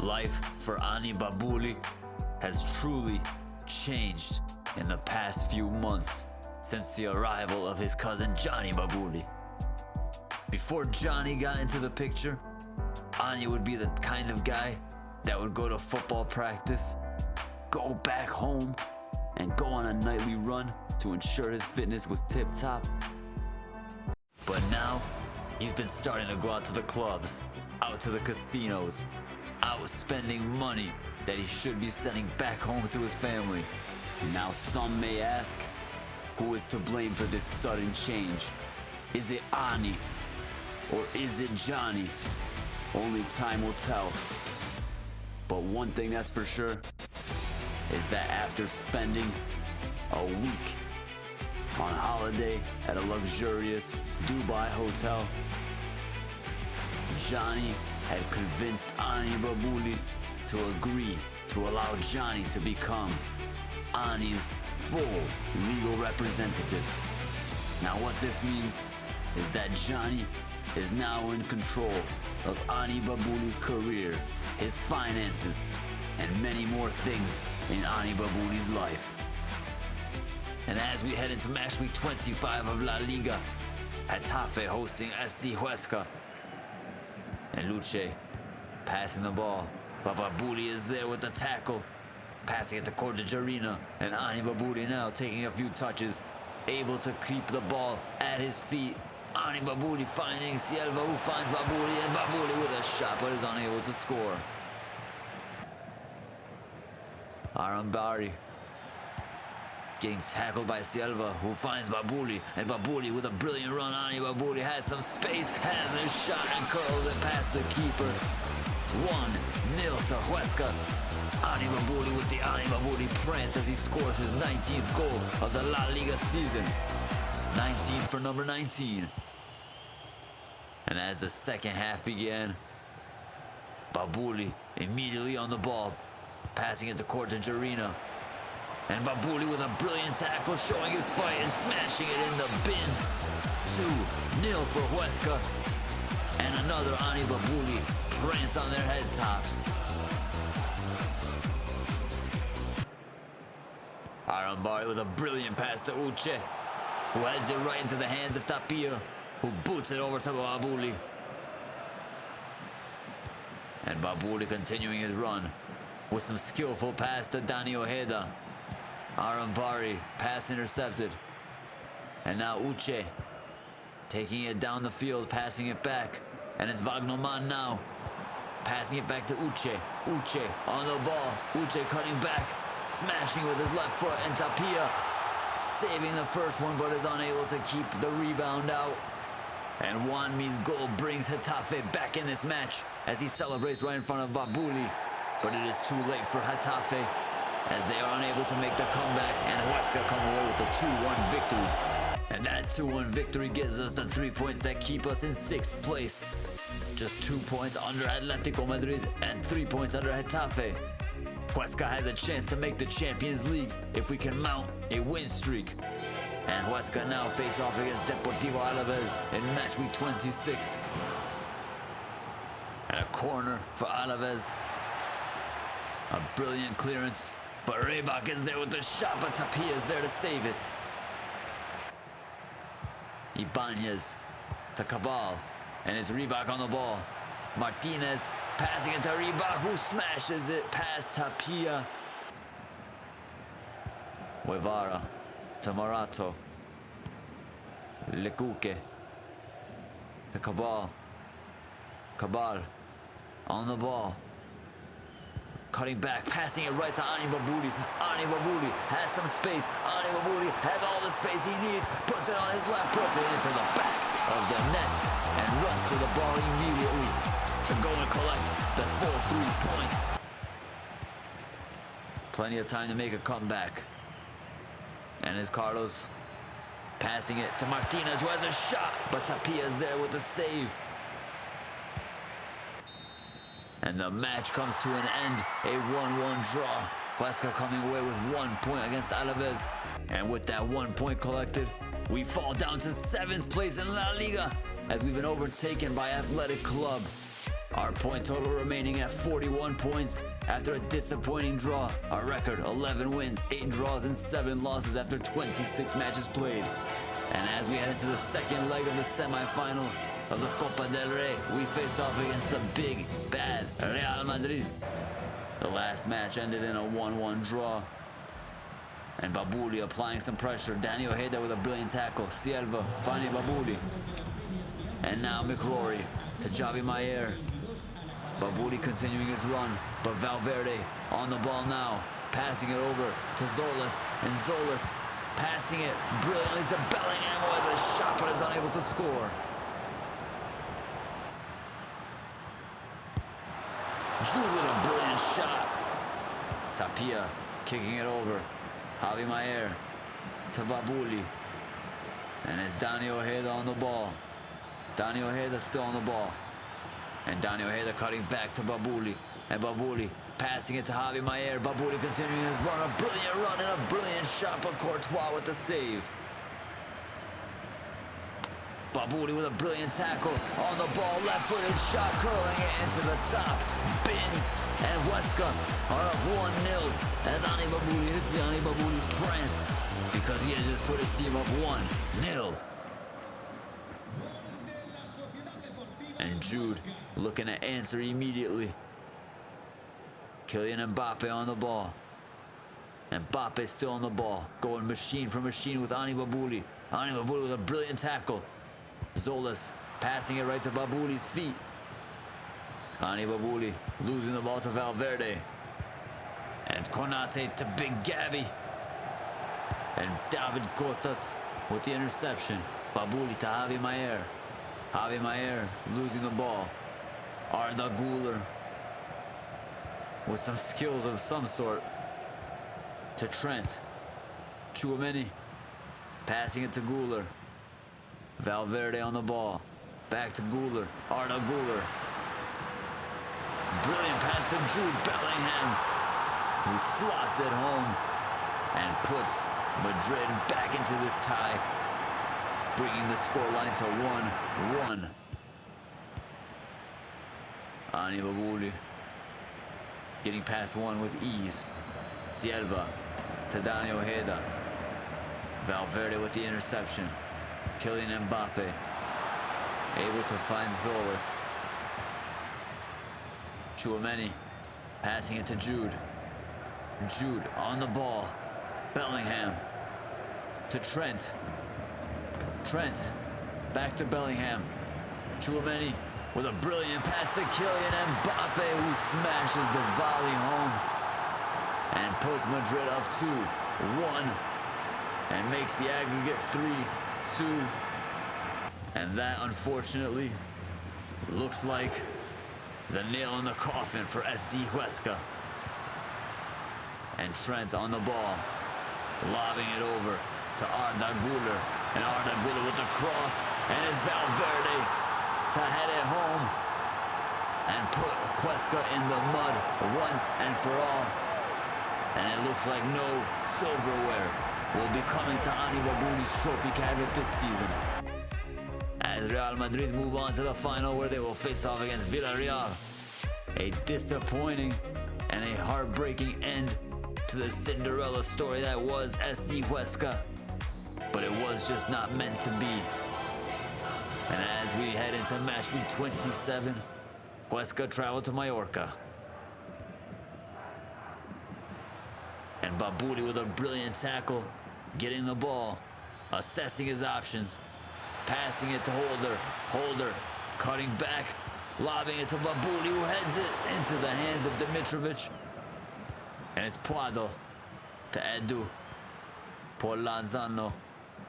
Life for Ani Babooli has truly changed in the past few months since the arrival of his cousin Joni Babooli. Before Joni got into the picture, Ani would be the kind of guy that would go to football practice, go back home, and go on a nightly run to ensure his fitness was tip-top. But now, he's been starting to go out to the clubs, out to the casinos, out spending money that he should be sending back home to his family. Now some may ask, who is to blame for this sudden change? Is it Ani? Or is it Joni? Only time will tell. But one thing that's for sure is that after spending a week on holiday at a luxurious Dubai hotel, Joni had convinced Ani Babooli to agree to allow Joni to become Ani's full legal representative. Now what this means is that Joni is now in control of Ani Babooli's career, his finances, and many more things in Ani Babooli's life. And as we head into match week 25 of La Liga, Getafe hosting SD Huesca, and Luce passing the ball, but Babooli is there with the tackle, passing it to Cordigerina, and Ani Babooli now taking a few touches, able to keep the ball at his feet. Ani Babooli finding Silva, who finds Babooli, and Babooli with a shot but is unable to score. Arambari getting tackled by Silva, who finds Babooli, and Babooli with a brilliant run. Ani Babooli has some space, has a shot and curls it past the keeper. 1-0 to Huesca. Ani Babooli with the Ani Babooli prance as he scores his 19th goal of the La Liga season. 19 for number 19. And as the second half began, Babooli immediately on the ball, passing it to Cordigerina. And Babooli with a brilliant tackle, showing his fight and smashing it in the bins. 2-0 for Huesca. And another Ani Babooli prance on their head tops. Arambari with a brilliant pass to Uche, who heads it right into the hands of Tapia, who boots it over to Babooli. And Babooli continuing his run with some skillful pass to Dani Ojeda. Arambari, pass intercepted. And now Uche taking it down the field, passing it back. And it's Wagnerman now, passing it back to Uche. Uche on the ball, Uche cutting back, smashing with his left foot, and Tapia saving the first one but is unable to keep the rebound out. And Juanmi's goal brings Getafe back in this match as he celebrates right in front of Babooli. But it is too late for Getafe as they are unable to make the comeback, and Huesca come away with a 2-1 victory. And that 2-1 victory gives us the 3 points that keep us in 6th place. Just 2 points under Atletico Madrid and 3 points under Getafe. Huesca has a chance to make the Champions League if we can mount a win streak. And Huesca now face off against Deportivo Alaves in match week 26. And a corner for Alaves. A brilliant clearance, but Reybach is there with the shot, but Tapia is there to save it. Ibanez to Cabal, and it's Reybach on the ball. Martinez passing it to Reybach, who smashes it past Tapia. Guevara to Morato. Lecuque to Cabal. Cabal on the ball, cutting back, passing it right to Ani Babooli. Ani Babooli has some space. Ani Babooli has all the space he needs, puts it on his left, puts it into the back of the net, and runs to the ball immediately to go and collect the full 3 points. Plenty of time to make a comeback. And as Carlos passing it to Martinez, who has a shot, but Tapia is there with the save. And the match comes to an end, a 1-1 draw. Huesca coming away with 1 point against Alaves. And with that 1 point collected, we fall down to 7th place in La Liga as we've been overtaken by Athletic Club. Our point total remaining at 41 points after a disappointing draw. Our record 11 wins, 8 draws, and 7 losses after 26 matches played. And as we head into the second leg of the semi-final of the Copa del Rey, we face off against the big, bad Real Madrid. The last match ended in a 1-1 draw. And Babooli applying some pressure. Dani Ojeda with a brilliant tackle. Silva finding Babooli. And now McRory to Javi Maier. Babooli continuing his run, but Valverde on the ball now, passing it over to Zolas, and Zolas passing it brilliantly to Bellingham, who has a shot but is unable to score. Jude with a brilliant shot. Tapia kicking it over. Javi Maier to Babooli. And it's Dani Ojeda on the ball. Dani Ojeda still on the ball. And Dani Ojeda cutting back to Babooli. And Babooli passing it to Javi Maier. Babooli continuing his run. A brilliant run and a brilliant shot, but Courtois with the save. Babooli with a brilliant tackle on the ball. Left-footed shot, curling it into the top. Bins and Huesca are up 1-0 as Ani Babooli hits the Ani Babooli prance because he has just put his team up 1-0. And Jude looking to answer immediately. Kylian Mbappe on the ball. Mbappe still on the ball. Going machine for machine with Ani Babooli. Ani Babooli with a brilliant tackle. Zolas passing it right to Babooli's feet. Ani Babooli losing the ball to Valverde. And Konate to Big Gabby. And David Costas with the interception. Babooli to Javi Maier. Javi Maier losing the ball. Arda Güler with some skills of some sort to Trent. Tchouaméni passing it to Güler. Valverde on the ball. Back to Güler. Arda Güler. Brilliant pass to Jude Bellingham, who slots it home and puts Madrid back into this tie, bringing the scoreline to 1-1. Ani Babooli getting past one with ease. Silva to Dani Ojeda. Valverde with the interception. Kylian Mbappe able to find Zolas. Tchouaméni passing it to Jude. Jude on the ball. Bellingham to Trent. Trent back to Bellingham. Tchouaméni with a brilliant pass to Kylian Mbappe, who smashes the volley home and puts Madrid up 2-1 and makes the aggregate 3-2. And that, unfortunately, looks like the nail in the coffin for SD Huesca. And Trent on the ball, lobbing it over to Arda Güler. And Arda Güler with the cross, and it's Valverde to head it home and put Huesca in the mud once and for all. And it looks like no silverware will be coming to Ani Babooli's trophy cabinet this season, as Real Madrid move on to the final, where they will face off against Villarreal. A disappointing and a heartbreaking end to the Cinderella story that was SD Huesca, but it was just not meant to be. And as we head into match week 27, Huesca traveled to Mallorca. And Babooli with a brilliant tackle, getting the ball, assessing his options, passing it to Holder. Holder cutting back, lobbing it to Babooli, who heads it into the hands of Dimitrovic. And it's Puado to Edu. Polazano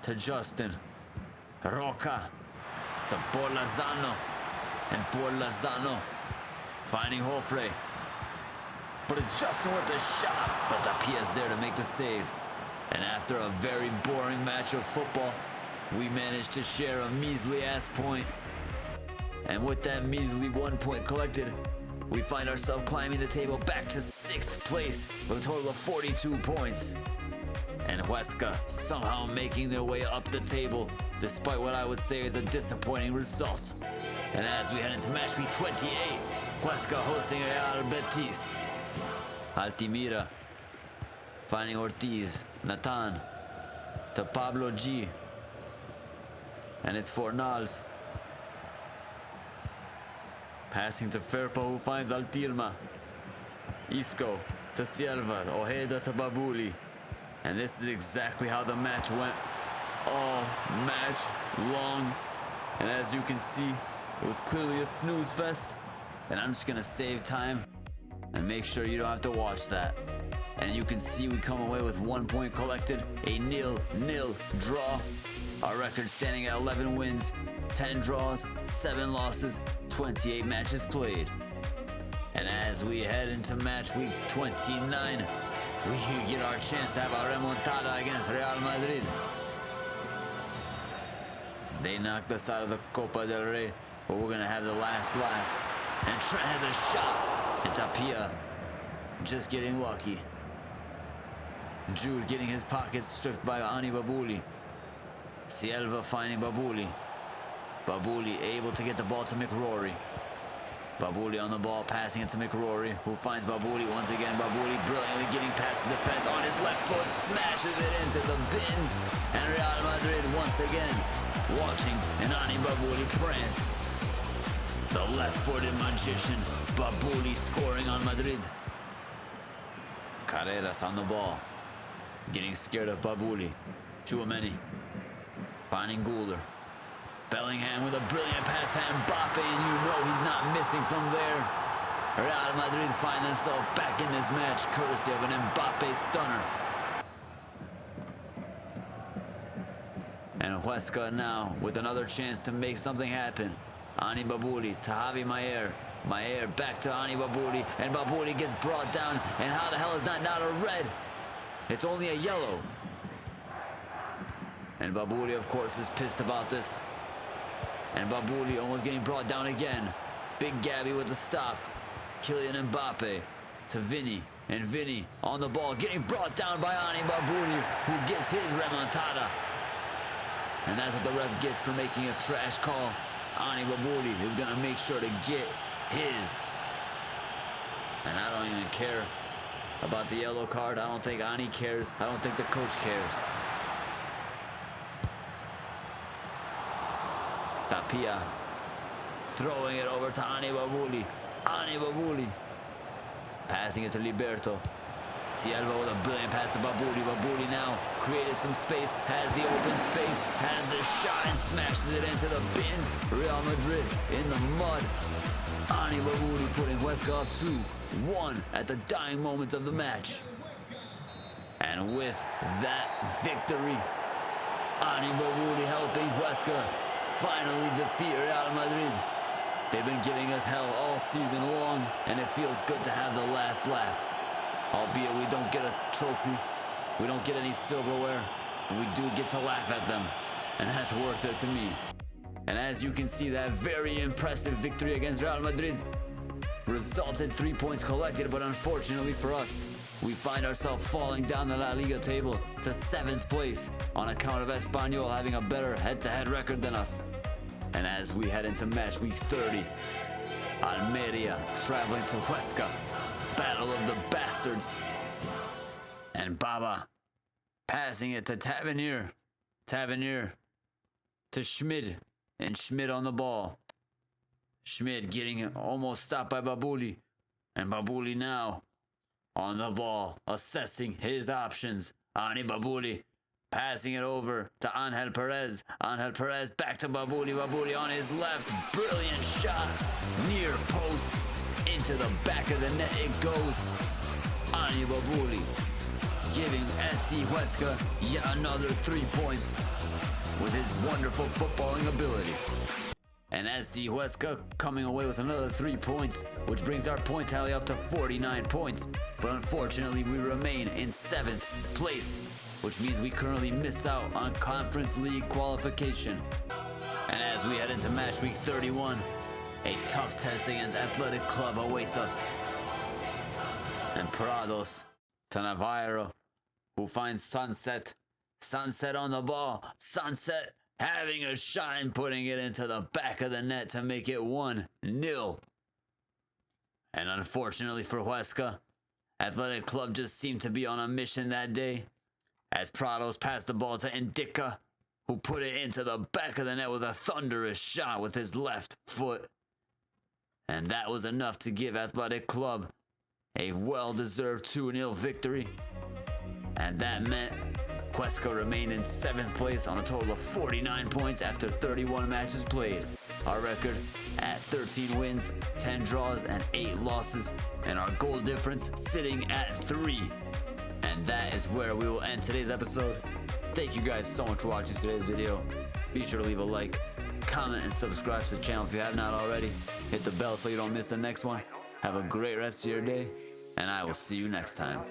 to Justin. Roca to Polazano. And Polazano finding Hofre. But it's Justin with the shot, but Tapia is there to make the save. And after a very boring match of football, we managed to share a measly ass point. And with that measly 1 point collected, we find ourselves climbing the table back to 6th place with a total of 42 points. and Huesca somehow making their way up the table, despite what I would say is a disappointing result. And as we head into match week 28, Huesca hosting Real Betis. Altimira finding Ortiz, Nathan to Pablo G, and it's Fornals passing to Ferpa, who finds Altirma. Isco to Silva, Ojeda to Babooli. And this is exactly how the match went all match long. And as you can see, it was clearly a snooze fest. And I'm just gonna save time and make sure you don't have to watch that. And you can see we come away with 1 point collected, a 0-0 draw. Our record standing at 11 wins, 10 draws, 7 losses, 28 matches played. And as we head into match week 29, we get our chance to have a remontada against Real Madrid. They knocked us out of the Copa del Rey, but we're gonna have the last laugh. And Trent has a shot, and Tapia just getting lucky. Jude getting his pockets stripped by Ani Babooli. Silva finding Babooli. Babooli able to get the ball to McRory. Babooli on the ball, passing it to McRory, who finds Babooli once again. Babooli brilliantly getting past the defense on his left foot, smashes it into the bins. And Real Madrid once again watching an Ani Babooli prance. The left-footed magician, Babooli scoring on Madrid. Carreras on the ball, getting scared of Babooli. Chouameni finding Guler. Bellingham with a brilliant pass to Mbappe, and you know he's not missing from there. Real Madrid find themselves back in this match, courtesy of an Mbappe stunner. And Huesca now with another chance to make something happen. Ani Babooli to Javi Maier. Maier back to Ani Babooli, and Babooli gets brought down. And how the hell is that not a red? It's only a yellow. And Babooli, of course, is pissed about this. And Babooli almost getting brought down again. Big Gabby with the stop. Kylian Mbappe to Vinny. And Vinny on the ball, getting brought down by Ani Babooli, who gets his remontada. And that's what the ref gets for making a trash call. Ani Babooli is going to make sure to get his. And I don't even care about the yellow card. I don't think Ani cares. I don't think the coach cares. Tapia throwing it over to Ani Babooli. Ani Babooli passing it to Liberto. Silva with a brilliant pass to Babooli. Babooli now created some space, has the open space, has the shot, and smashes it into the bins. Real Madrid in the mud. Ani Babooli putting Huesca up 2-1 at the dying moments of the match. And with that victory, Ani Babooli helping Huesca finally defeat Real Madrid. They've been giving us hell all season long, and it feels good to have the last laugh. Albeit we don't get a trophy, we don't get any silverware, but we do get to laugh at them, and that's worth it to me. And as you can see, that very impressive victory against Real Madrid resulted 3 points collected, but unfortunately for us, we find ourselves falling down the La Liga table to 7th place on account of Espanyol having a better head-to-head record than us. And as we head into match week 30, Almeria traveling to Huesca. Battle of the Bastards. And Baba passing it to Tavernier. Tavernier to Schmid. And Schmid on the ball. Schmid getting almost stopped by Babooli. And Babooli now on the ball, assessing his options. Ani Babooli passing it over to Angel Perez. Angel Perez back to Babooli. Babooli on his left. Brilliant shot. Near post. Into the back of the net it goes. Ani Babooli giving SC Huesca yet another 3 points with his wonderful footballing ability. And SC Huesca coming away with another 3 points, which brings our point tally up to 49 points. But unfortunately, we remain in 7th place, which means we currently miss out on Conference League qualification. And as we head into match week 31, a tough test against Athletic Club awaits us. And Prados to Navarro, who finds Sunset. Sunset on the ball. Sunset having a shot and putting it into the back of the net to make it 1-0. And unfortunately for Huesca, Athletic Club just seemed to be on a mission that day, as Prados passed the ball to Indica, who put it into the back of the net with a thunderous shot with his left foot. And that was enough to give Athletic Club a well-deserved 2-0 victory. And that meant Huesca remained in 7th place on a total of 49 points after 31 matches played. Our record at 13 wins, 10 draws, and 8 losses, and our goal difference sitting at 3. And that is where we will end today's episode. Thank you guys so much for watching today's video. Be sure to leave a like, comment, and subscribe to the channel if you have not already. Hit the bell so you don't miss the next one. Have a great rest of your day, and I will see you next time.